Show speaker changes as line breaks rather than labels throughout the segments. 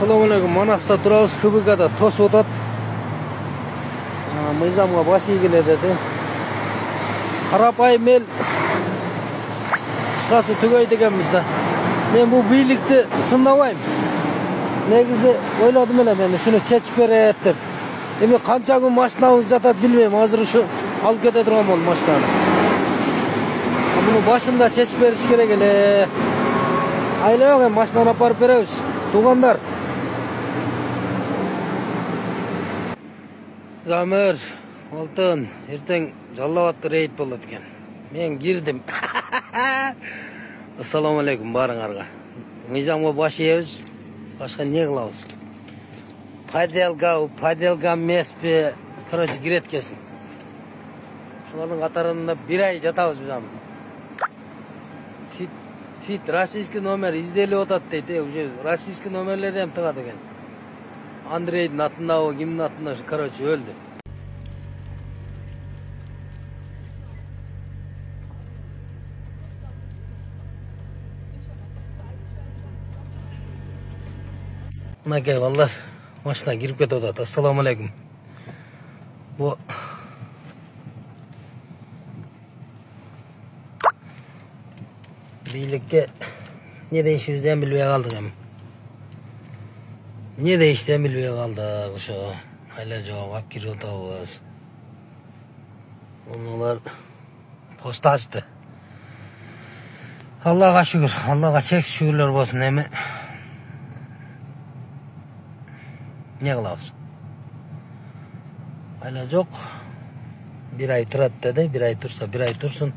Assalamu alaikum. Manasta turabыз, КБК'да тосып отат. Мыйзамга баш ийгиле деди. Карапайым эл кыскасы түгөйт экенбиз да. Мен бул бийликти сындабайм. Негизи ойлодум эле мен ушуну чечип берет деп. Эми канча күн машинабыз жатат билбейм. Азыр ушу алып кете турган болдум машинаны. Муну башында чечип бериш керек эле. Айлабак эми машинаны апарып беребиз. Туугандар. Замир, Алтын, ертең Жаллабатта рейд болот экен. Мен кирдим. Ассаламу алейкум барыңарга. Мыйзамга баш ийебиз. Башка не кылабыз? Поделка эмеспи? Короче, кирет экенсиң. Шулардын катарында бир ай жатабыз биз аны. Фит российский номер изделип атат дейт. Уже российский номерлерди эм тыгат экен. Андрейдин атындабы, кимдин атында, короче, өлдү. Мынакей балдар, машина кирип кетип атат. Ассаламу алейкум. Бу бийликке не дейишибизден билбей калдык эми. Не дейиштен билбей калдык, ошо айла жок алып кирип атабыз. Улар пост ачты. Аллага шүгүр, Аллага чексиз шүгүрлөр болсун. Эми не кылабыз? Айла жок. Бир ай турат деди, бир ай турса, бир ай турсун.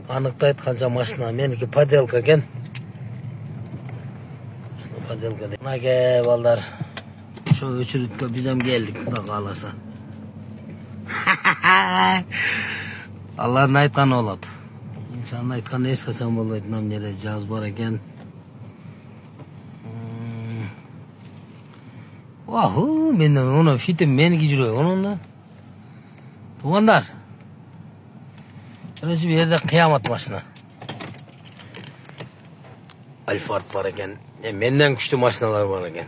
Аныктайт канча машина. Меники поделка экен. Поделка дейт. Мынакей балдар. Ошо өчүрүткө биз эм келдик, Кудай кааласа. Аллардын айтканы болот. Инсандын айтканы эч качан болбойт. Мына жерде жаз бар экен. Ваху, мен ону фитим меники жүрөк онунда. Туугандар. Короче, бу жерде кыямат машина. Альфард бар экен. Менден күчтүү машиналар бар экен.